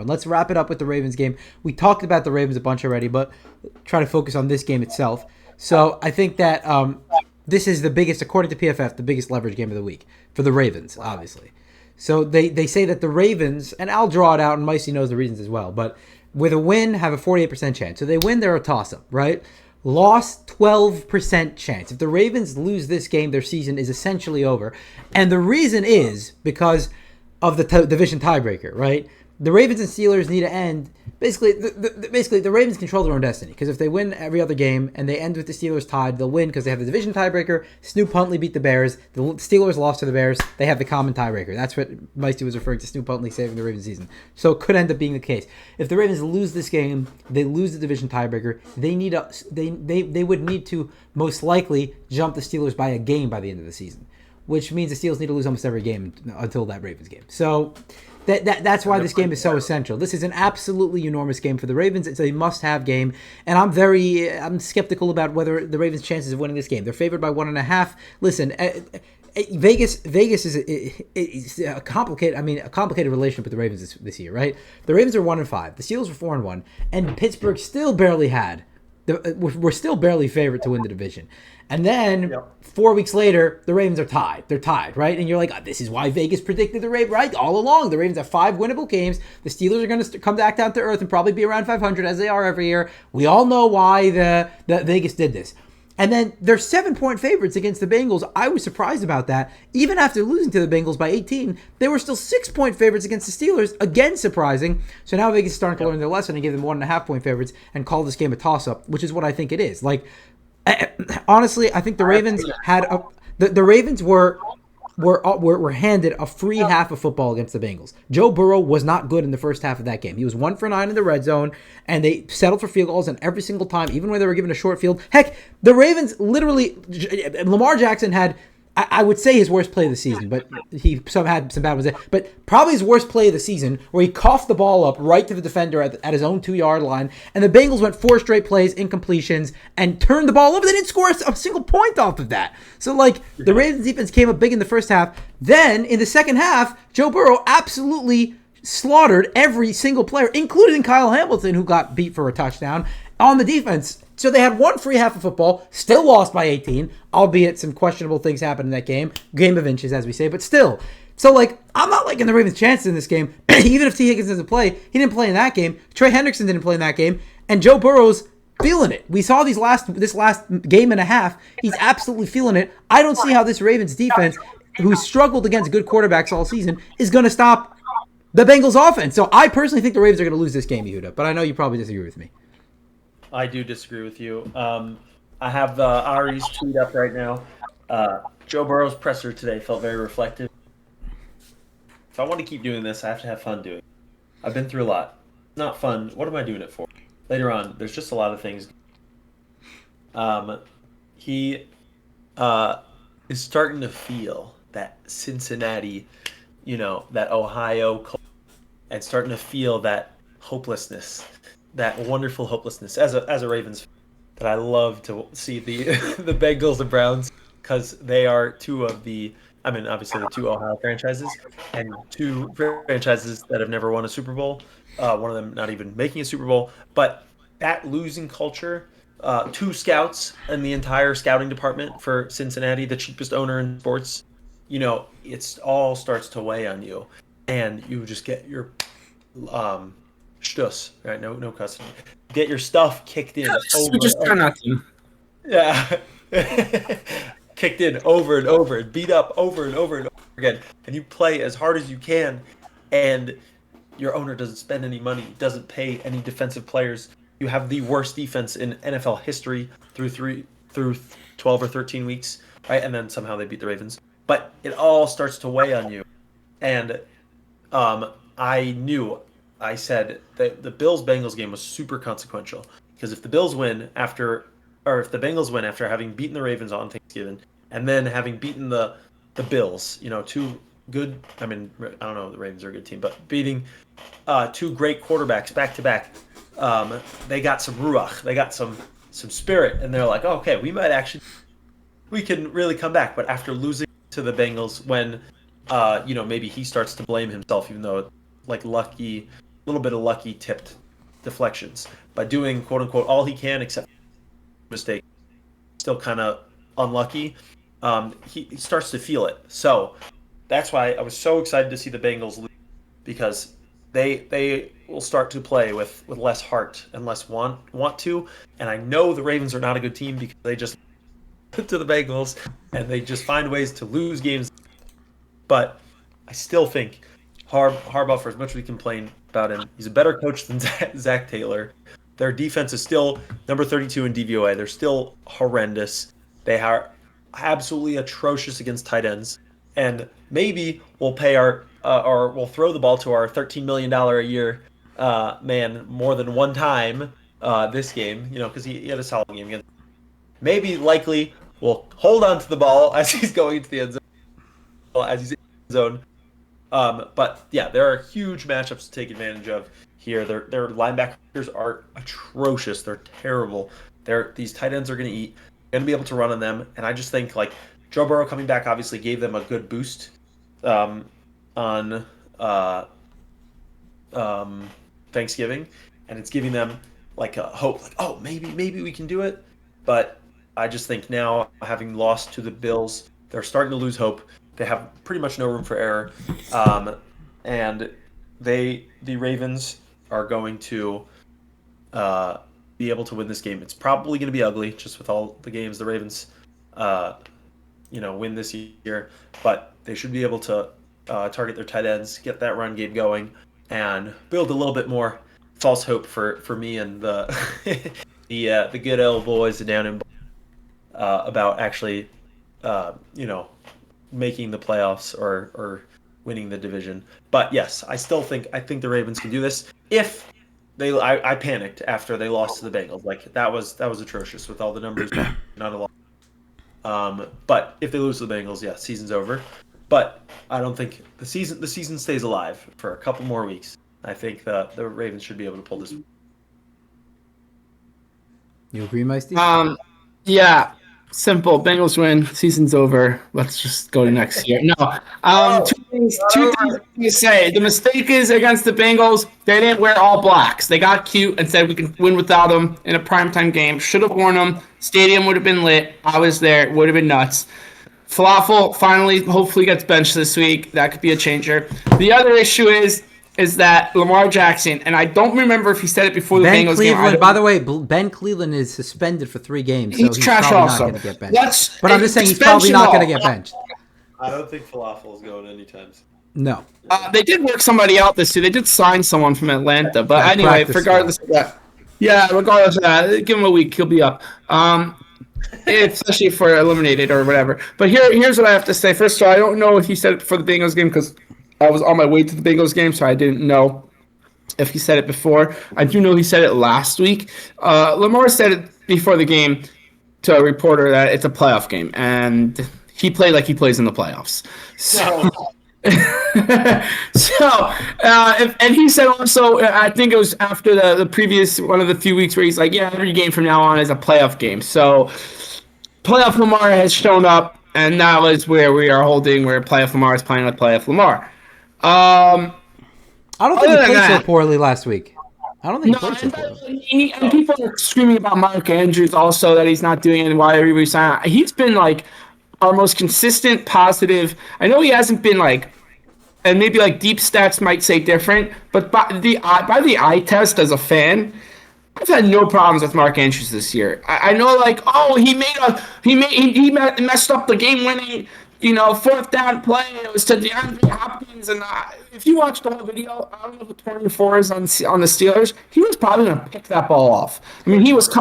And let's wrap it up with the Ravens game. We talked about the Ravens a bunch already, but try to focus on this game itself. So I think that this is the biggest, according to PFF, the biggest leverage game of the week for the Ravens, obviously. So they say that the Ravens, and I'll draw it out, and Meisty knows the reasons as well, but with a win, have a 48% chance. So they win, they're a toss-up, right? Loss, 12% chance. If the Ravens lose this game, their season is essentially over. And the reason is because of the division tiebreaker, right? The Ravens and Steelers need to end. Basically, the Ravens control their own destiny, because if they win every other game and they end with the Steelers tied, they'll win because they have the division tiebreaker. Snoop Huntley beat the Bears. The Steelers lost to the Bears. They have the common tiebreaker. That's what Meisty was referring to, Snoop Huntley saving the Ravens season. So it could end up being the case. If the Ravens lose this game, they lose the division tiebreaker. They would need to most likely jump the Steelers by a game by the end of the season, which means the Steelers need to lose almost every game until that Ravens game. So that's why this game is so essential. This is an absolutely enormous game for the Ravens. It's a must-have game, and I'm skeptical about whether the Ravens' chances of winning this game. They're favored by 1.5. Listen, Vegas is a complicated relationship with the Ravens this year, right? The Ravens are 1-5. The Steelers were 4-1, and Pittsburgh still barely had. We're still barely favored to win the division. And then 4 weeks later, the Ravens are tied. They're tied, right? And you're like, this is why Vegas predicted the Ravens, right? All along, the Ravens have 5 winnable games. The Steelers are going to come back down to earth and probably be around 500 as they are every year. We all know why the Vegas did this. And then they're 7-point favorites against the Bengals. I was surprised about that. Even after losing to the Bengals by 18, they were still 6-point favorites against the Steelers. Again, surprising. So now Vegas is starting to learn their lesson and give them 1.5-point favorites and call this game a toss-up, which is what I think it is. Like, honestly, I think the Ravens had the Ravens were handed a free half of football against the Bengals. Joe Burrow was not good in the first half of that game. He was 1 for 9 in the red zone, and they settled for field goals, and every single time, even when they were given a short field. Heck, the Ravens literally, Lamar Jackson had, I would say, his worst play of the season, but he had some bad ones there. But probably his worst play of the season, where he coughed the ball up right to the defender at his own 2-yard line, and the Bengals went 4 straight plays, incompletions, and turned the ball over. They didn't score a single point off of that. So, the Ravens defense came up big in the first half. Then, in the second half, Joe Burrow absolutely slaughtered every single player, including Kyle Hamilton, who got beat for a touchdown, on the defense. So they had 1 free half of football, still lost by 18, albeit some questionable things happened in that game. Game of inches, as we say, but still. So, I'm not liking the Ravens' chances in this game. Even if T. Higgins doesn't play, he didn't play in that game. Trey Hendrickson didn't play in that game. And Joe Burrow's feeling it. We saw this last game and a half. He's absolutely feeling it. I don't see how this Ravens defense, who struggled against good quarterbacks all season, is going to stop the Bengals' offense. So I personally think the Ravens are going to lose this game, Yehuda. But I know you probably disagree with me. I do disagree with you. I have Ari's tweet up right now. Joe Burrow's presser today felt very reflective. If I want to keep doing this, I have to have fun doing it. I've been through a lot. It's not fun. What am I doing it for? Later on, there's just a lot of things. He is starting to feel that Cincinnati, that Ohio, and starting to feel that hopelessness. That wonderful hopelessness as a Ravens fan, that I love to see the the Bengals and Browns, because they are obviously the 2 Ohio franchises and 2 franchises that have never won a Super Bowl. One of them not even making a Super Bowl, but that losing culture. 2 scouts in the entire scouting department for Cincinnati, the cheapest owner in sports. It's all starts to weigh on you, and you just get your Stuss, right? No cussing. Get your stuff kicked in. Just try not to. Yeah. Kicked in over and over, and beat up over and over and over again. And you play as hard as you can, and your owner doesn't spend any money, doesn't pay any defensive players. You have the worst defense in NFL history through 12 or 13 weeks, right? And then somehow they beat the Ravens. But it all starts to weigh on you. And I said that the Bills-Bengals game was super consequential, because if the Bengals win after having beaten the Ravens on Thanksgiving, and then having beaten the Bills, 2 good, I don't know if the Ravens are a good team, but beating 2 great quarterbacks back to back, they got some ruach, they got some spirit, and they're like, oh, okay, we can really come back. But after losing to the Bengals, when maybe he starts to blame himself, even though lucky little bit of lucky tipped deflections by doing quote unquote all he can except mistake. Still kind of unlucky. He starts to feel it. So that's why I was so excited to see the Bengals lose, because they will start to play with less heart and less want to. And I know the Ravens are not a good team because they just to the Bengals and they just find ways to lose games. But I still think Harbaugh, for as much as we complain about him, he's a better coach than Zach Taylor. Their defense is still number 32 in DVOA. They're still horrendous. They are absolutely atrocious against tight ends. And maybe we'll pay or we'll throw the ball to our $13 million a year man more than one time this game, because he had a solid game against. Maybe likely we'll hold on to the ball as he's going into the end zone, as he's in the zone. But yeah, there are huge matchups to take advantage of here. Their linebackers are atrocious. They're terrible. These tight ends are going to be able to run on them. And I just think like Joe Burrow coming back obviously gave them a good boost on Thanksgiving, and it's giving them like a hope, like, oh, maybe we can do it. But I just think now, having lost to the Bills, they're starting to lose hope. They have pretty much no room for error, and the Ravens are going to be able to win this game. It's probably going to be ugly, just with all the games the Ravens win this year, but they should be able to target their tight ends, get that run game going, and build a little bit more false hope for me and the the good old boys down in about actually making the playoffs or winning the division. But yes, I think the Ravens can do this. If I panicked after they lost to the Bengals. Like that was atrocious with all the numbers, not a lot. But if they lose to the Bengals, yeah, season's over. But I don't think the season stays alive for a couple more weeks. I think the Ravens should be able to pull this. You agree, Meisty? Yeah. Simple. Bengals win. Season's over. Let's just go to next year. No. Two things to say. The mistake is against the Bengals. They didn't wear all blacks. They got cute and said we can win without them in a primetime game. Should have worn them. Stadium would have been lit. I was there. It would have been nuts. Falafel finally, hopefully, gets benched this week. That could be a changer. The other issue is that Lamar Jackson, and I don't remember if he said it before the Bengals game. By the way, Ben Cleveland is suspended for 3 games, so he's trash probably also. not going to get benched. But I'm just saying he's probably not going to get benched. I don't think Falafel is going anytime soon. No. They did work somebody out this year. They did sign someone from Atlanta, but anyway, regardless of that. Yeah, regardless of that, give him a week, he'll be up. Especially if we're eliminated or whatever. But here's what I have to say. First of all, I don't know if he said it before the Bengals game because I was on my way to the Bengals game, so I didn't know if he said it before. I do know he said it last week. Lamar said it before the game to a reporter that it's a playoff game, and he played like he plays in the playoffs. So, and he said also, I think it was after the previous one of the few weeks where he's like, yeah, every game from now on is a playoff game. So playoff Lamar has shown up, and that was where we are holding where playoff Lamar is playing like playoff Lamar. I don't think he played so poorly last week. I don't think he played so poorly. And people are screaming about Mark Andrews also that he's not doing it and why everybody signed. He's been like our most consistent, positive. I know he hasn't been like, and maybe like deep stats might say different, but by the eye test as a fan, I've had no problems with Mark Andrews this year. I know like, oh, he messed up the game-winning, 4th down play. It was to DeAndre Hopkins, and if you watch the whole video, I don't know if 24 is on the Steelers. He was probably going to pick that ball off. I mean, he was.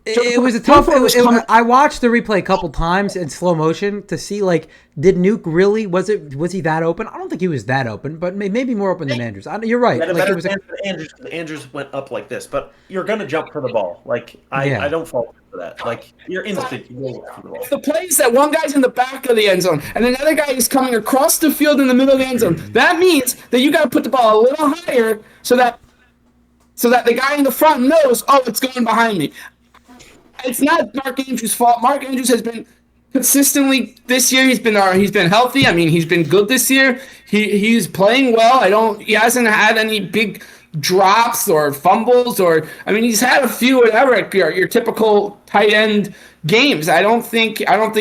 It was a tough. I watched the replay a couple times in slow motion to see like, did Nuke really was he that open? I don't think he was that open, but maybe more open than Andrews. You're right. Like it was Andrews went up like this, but you're gonna jump for the ball. Like I don't fall for that. Like your instinct, you go for the ball. The plays that one guy's in the back of the end zone and another guy is coming across the field in the middle of the end zone. That means that you got to put the ball a little higher so that the guy in the front knows, oh, it's going behind me. It's not Mark Andrews' fault. Mark Andrews has been consistently this year. He's been healthy. I mean, he's been good this year. He's playing well. He hasn't had any big drops or fumbles he's had a few whatever your typical tight end games. I don't think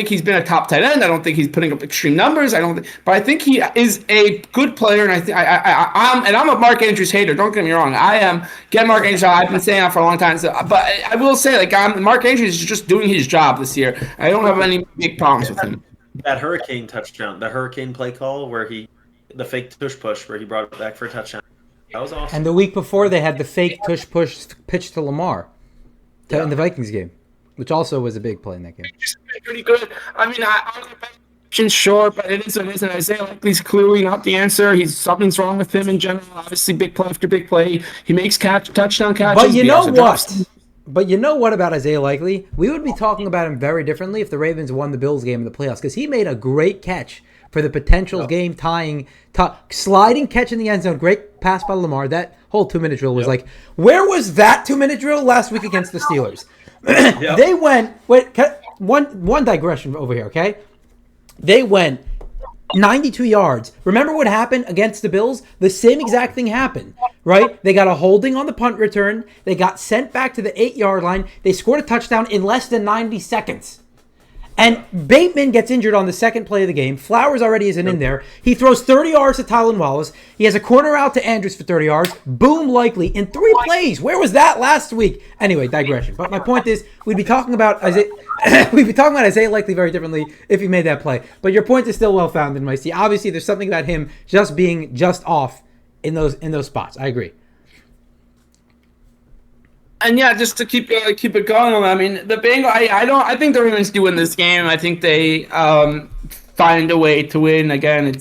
he's been a top tight end. I don't think he's putting up extreme numbers. But I think he is a good player, and I'm a Mark Andrews hater. Don't get me wrong. I am get Mark Andrews. I've been saying that for a long time. But I will say, Mark Andrews is just doing his job this year. I don't have any big problems with him. That hurricane touchdown, the hurricane play call where the fake tush push where he brought it back for a touchdown. That was awesome. And the week before they had the fake tush push pitch to Lamar in the Vikings game, which also was a big play in that game. It's pretty good. I mean, I'm sure, but it is what it is. And Isaiah Likely's clearly not the answer. Something's wrong with him in general. Obviously, big play after big play. He makes touchdown catches. But you know what? But you know what about Isaiah Likely? We would be talking about him very differently if the Ravens won the Bills game in the playoffs, because he made a great catch for the potential game-tying, sliding catch in the end zone. Great pass by Lamar. That whole 2-minute drill was like, where was that 2-minute drill last week against the Steelers? They went, one digression over here, okay? They went 92 yards. Remember what happened against the Bills? The same exact thing happened, right? They got a holding on the punt return. They got sent back to the 8-yard line. They scored a touchdown in less than 90 seconds. And Bateman gets injured on the second play of the game. Flowers already isn't in there. He throws 30 yards to Tylan Wallace. He has a corner out to Andrews for 30 yards. Boom, Likely in 3 plays. Where was that last week? Anyway, digression. But my point is, we'd be talking about Isaiah Likely very differently if he made that play. But your point is still well founded, Meisty. Obviously, there's something about him just being just off in those spots. I agree. And yeah, just to keep it going. I mean, the Bengals. I think the Ravens do win this game. I think they find a way to win. Again,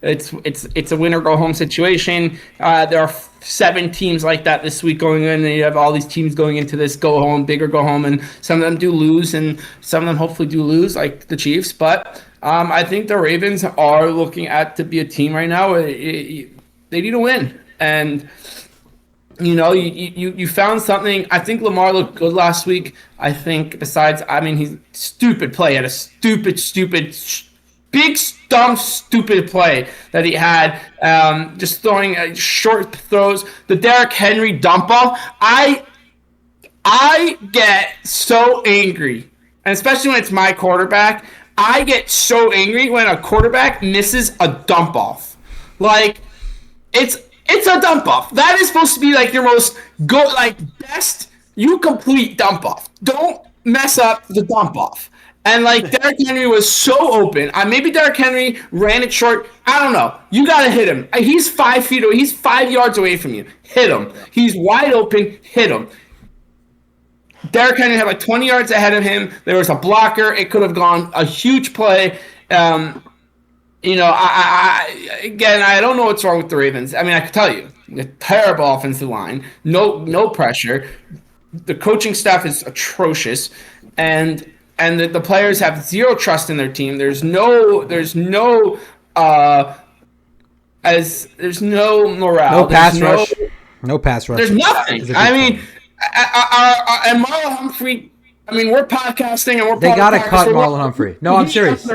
it's a win or go home situation. There are 7 teams like that this week going in, and you have all these teams going into this go home, big or go home, and some of them do lose, and some of them hopefully do lose, like the Chiefs. But I think the Ravens are looking at to be a team right now where they need to win. And you found something. I think Lamar looked good last week. I think he's stupid play. He had a stupid, big, dumb, stupid play that he had. Just throwing short throws. The Derrick Henry dump off. I get so angry, and especially when it's my quarterback. I get so angry when a quarterback misses a dump off. Like, it's a dump off. That is supposed to be like your most best you complete dump off. Don't mess up the dump off. And Derrick Henry was so open. Maybe Derrick Henry ran it short. I don't know. You gotta hit him. He's 5 feet away. He's 5 yards away from you. Hit him. He's wide open. Hit him. Derrick Henry had 20 yards ahead of him. There was a blocker. It could have gone a huge play. I don't know what's wrong with the Ravens. I mean, I can tell you, a terrible offensive line, no pressure. The coaching staff is atrocious, and the players have zero trust in their team. There's no morale. No pass rush. There's nothing. I mean, and Marlon Humphrey. I mean, we're podcasting and They got to cut Marlon Humphrey. No, I'm serious.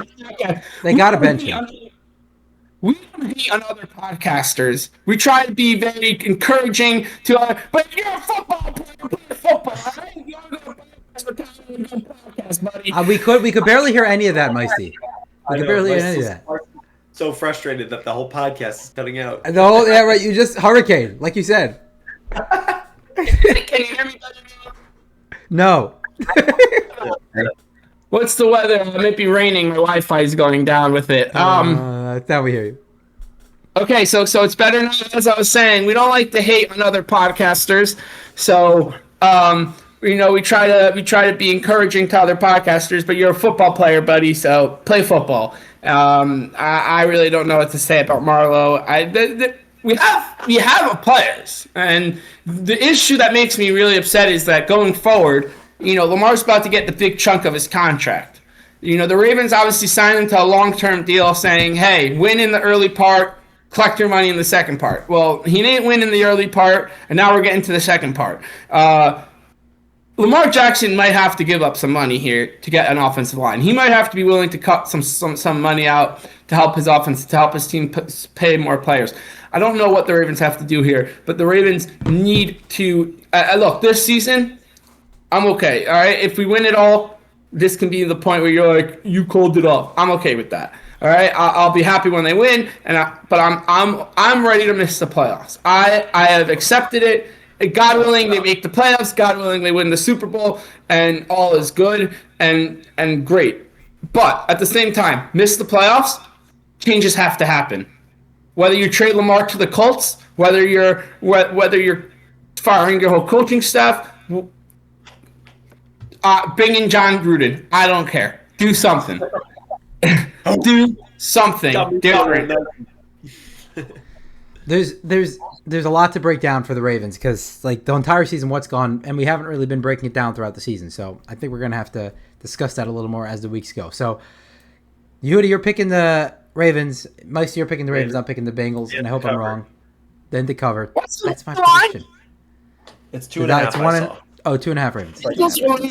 They got to bench him. We don't hate on other podcasters. We try to be very encouraging to but you're a football player. Play football. Right? You're podcast, buddy. We could barely hear any of that, Meisty. We could barely hear any of that. So frustrated that the whole podcast is cutting out. Yeah, right. You just hurricane, like you said. Can you hear me better now? No. What's the weather? It might be raining. My Wi-Fi is going down with it. Now we hear you. Okay, so it's better now. As I was saying, we don't like to hate on other podcasters. So we try to be encouraging to other podcasters. But you're a football player, buddy. So play football. I really don't know what to say about Marlo. We have players, and the issue that makes me really upset is that going forward, Lamar's about to get the big chunk of his contract. The Ravens obviously signed him to a long-term deal saying, hey, win in the early part, collect your money in the second part. Well, he didn't win in the early part, and now we're getting to the second part. Lamar Jackson might have to give up some money here to get an offensive line. He might have to be willing to cut some money out to help his offense, to help his team pay more players. I don't know what the Ravens have to do here, but the Ravens need to look this season. I'm okay. All right, if we win it all, this can be the point where you're like, you called it off. I'm okay with that. All right, I'll be happy when they win, but I'm ready to miss the playoffs. I have accepted it. God willing, they make the playoffs. God willing, they win the Super Bowl, and all is good and great. But at the same time, miss the playoffs. Changes have to happen. Whether you trade Lamar to the Colts, whether you're firing your whole coaching staff, bring in John Gruden. I don't care. Do something. Do something different. There's a lot to break down for the Ravens because like the entire season, what's gone, and we haven't really been breaking it down throughout the season. So I think we're gonna have to discuss that a little more as the weeks go. So, Yehuda, you're picking the Ravens. Meisty, you're picking the Ravens. I'm picking the Bengals, and I hope I'm wrong. Then to cover. That's my prediction. It's 2.5. It's 1.5 Ravens. Eagles won.